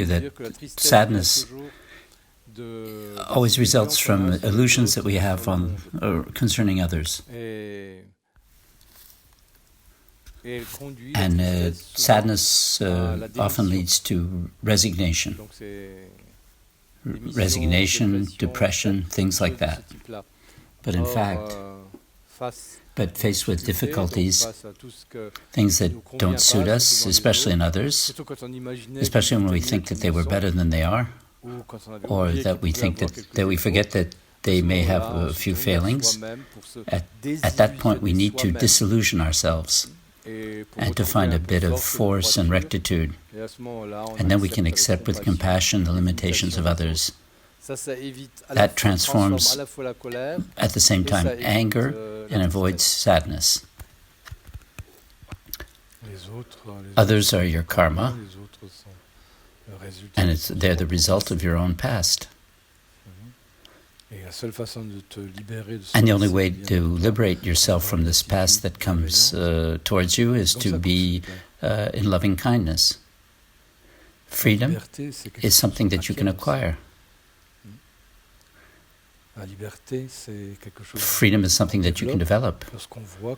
That sadness always results from illusions that we have on concerning others. And sadness often leads to resignation. Resignation, depression, things like that. But in fact, faced with difficulties, things that don't suit us, especially in others, especially when we think that they were better than they are, or that we think that we forget that they may have a few failings, at that point we need to disillusion ourselves and to find a bit of force and rectitude. And then we can accept with compassion the limitations of others. That transforms, at the same time, anger and avoids sadness. Others are your karma, and they're the result of your own past. And the only way to liberate yourself from this past that comes towards you is to be in loving kindness. Freedom is something that you can acquire. Freedom is something that you can develop.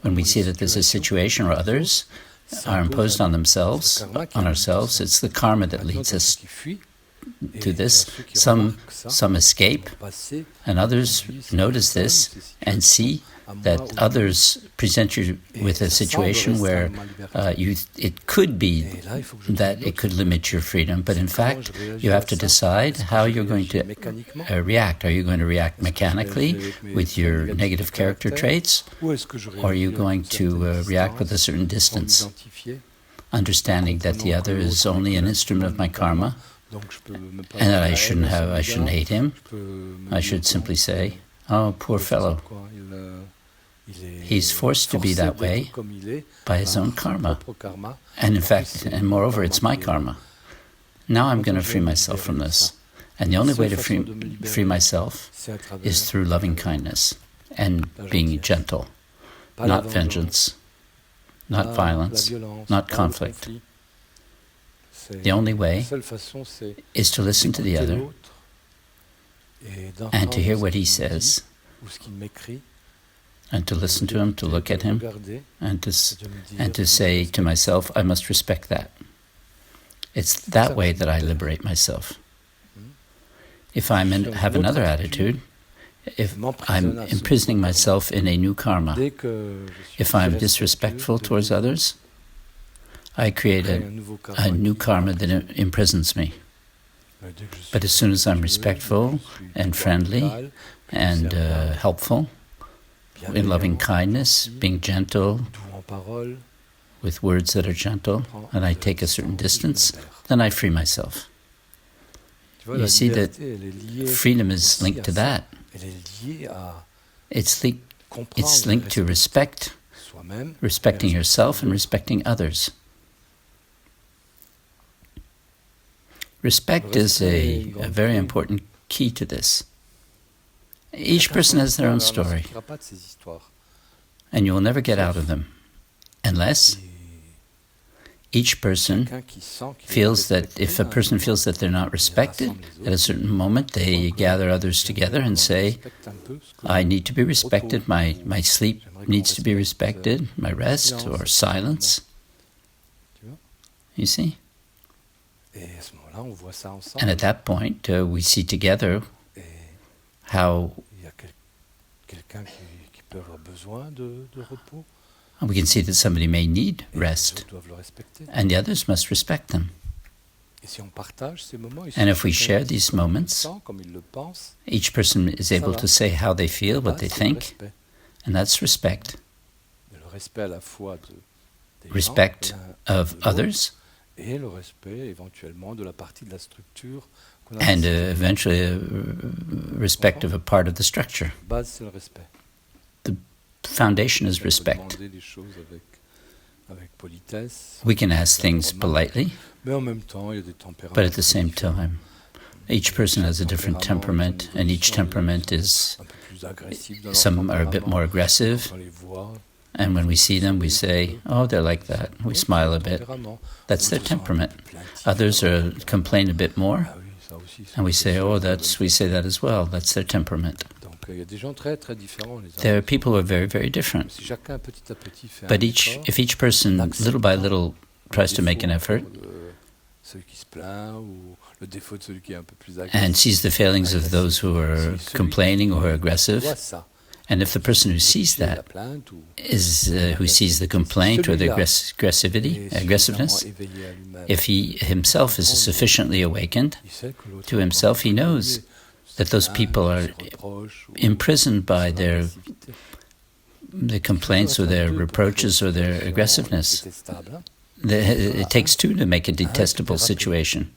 When we see that there's a situation or others are imposed on ourselves, it's the karma that leads us to this. Some escape, and others notice this and see that others present you with a situation where it could be that it could limit your freedom, but in fact you have to decide how you're going to react. Are you going to react mechanically with your negative character traits, or are you going to react with a certain distance, understanding that the other is only an instrument of my karma, and that I shouldn't hate him. I should simply say, oh, poor fellow. He's forced to be that way by his own karma. And in fact, and moreover, it's my karma. Now I'm going to free myself from this. And the only way to free myself is through loving kindness and being gentle, not vengeance, not violence, not conflict. The only way is to listen to the other and to hear what he says, and to listen to him, to look at him, and to say to myself, I must respect that. It's that way that I liberate myself. If I have another attitude, if I'm imprisoning myself in a new karma, if I'm disrespectful towards others, I create a new karma that imprisons me. But as soon as I'm respectful and friendly and helpful, in loving kindness, being gentle, with words that are gentle, and I take a certain distance, then I free myself. You see that freedom is linked to that. It's linked to respect, respecting yourself and respecting others. Respect is a very important key to this. Each person has their own story, and you will never get out of them unless each person feels that, if a person feels that they're not respected, at a certain moment they gather others together and say, I need to be respected, my sleep needs to be respected, my rest or silence. You see? And at that point we see together how we can see that somebody may need rest, and the others must respect them. And if we share these moments, each person is able to say how they feel, what they think, and that's respect. Respect of others, and eventually respect of a part of the structure. The foundation is respect. We can ask things politely, but at the same time, each person has a different temperament, and each temperament is Some are a bit more aggressive, and when we see them, we say, oh, they're like that. We smile a bit. That's their temperament. Others complain a bit more, and we say, oh, we say that as well. That's their temperament. There are people who are very, very different. But if each person, little by little, tries to make an effort and sees the failings of those who are complaining or who are aggressive, and if the person who sees that is who sees the complaint or the aggressiveness, if he himself is sufficiently awakened to himself, he knows that those people are imprisoned by the complaints or their reproaches or their aggressiveness. It takes two to make a detestable situation.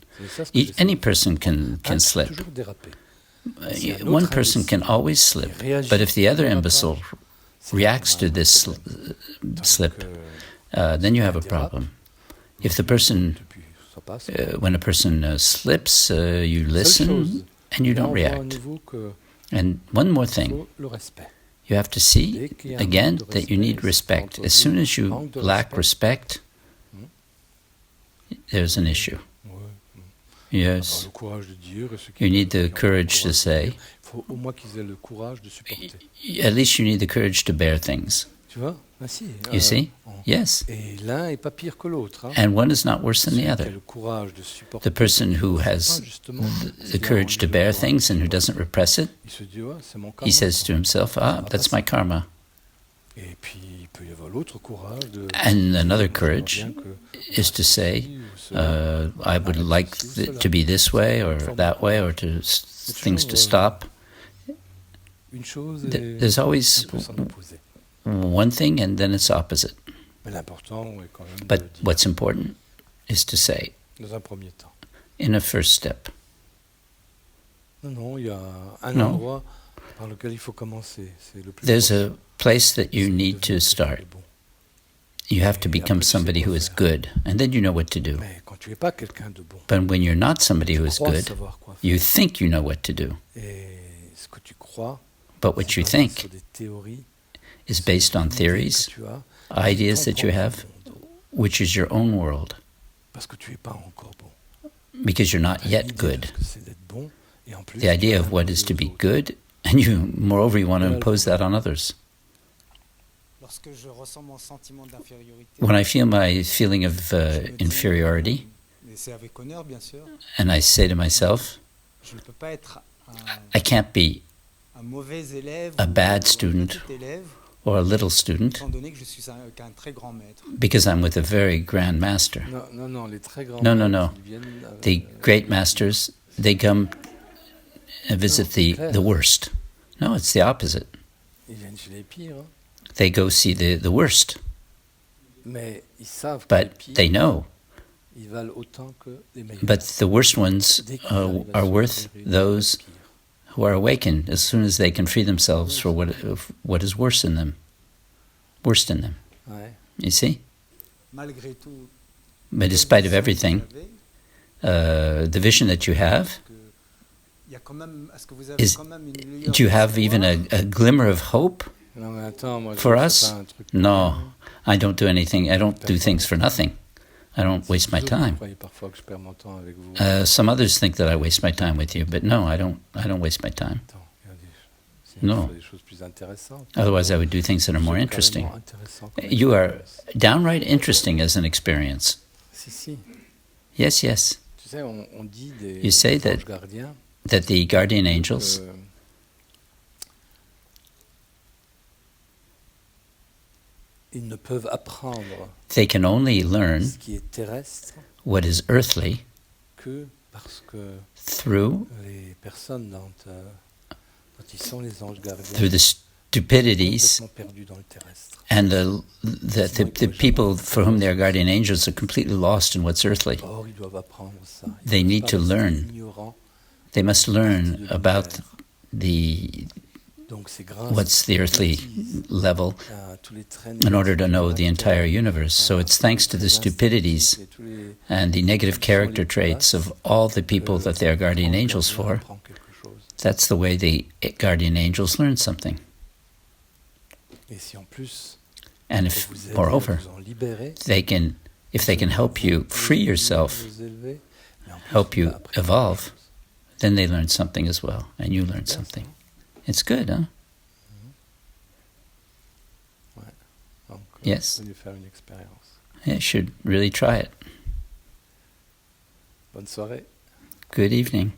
Any person can slip. One person can always slip, but if the other imbecile reacts to this slip, then you have a problem. If the person, when a person slips, you listen and you don't react. And one more thing, you have to see, again, that you need respect. As soon as you lack respect, there's an issue. Yes. You need the courage to say, at least you need the courage to bear things. You see? Yes. And one is not worse than the other. The person who has the courage to bear things and who doesn't repress it, he says to himself, that's my karma. And another courage is to say, I would like it to be this way or that way, or things to stop. There's always one thing and then it's opposite. But what's important is to say, in a first step. No. There's a place that you need to start. You have to become somebody who is good, and then you know what to do. But when you're not somebody who is good, you think you know what to do. But what you think is based on theories, ideas that you have, which is your own world. Because you're not yet good. The idea of what is to be good, and moreover, you want to impose that on others. When I feel my feeling of inferiority, and I say to myself, I can't be a bad student or a little student because I'm with a very grand master. No. The great masters, they come and visit the worst. No, it's the opposite. They go see the worst. But they know. But the worst ones are worth those who are awakened as soon as they can free themselves for what is worse in them. You see? But despite of everything, the vision that you have is, do you have even a glimmer of hope for us? No, I don't do anything. I don't do things for nothing. I don't waste my time. Some others think that I waste my time with you, but no, I don't waste my time. No. Otherwise, I would do things that are more interesting. You are downright interesting as an experience. Yes. You say that the guardian angels they can only learn what is earthly through the stupidities and the people for whom they are guardian angels are completely lost in what's earthly. They need to learn. They must learn about what's the earthly level in order to know the entire universe. So it's thanks to the stupidities and the negative character traits of all the people that they are guardian angels for That's the way the guardian angels learn something. And if, moreover, if they can help you free yourself, help you evolve, then they learn something as well, and you learn something. It's good, huh? Yes. You should really try it. Good evening.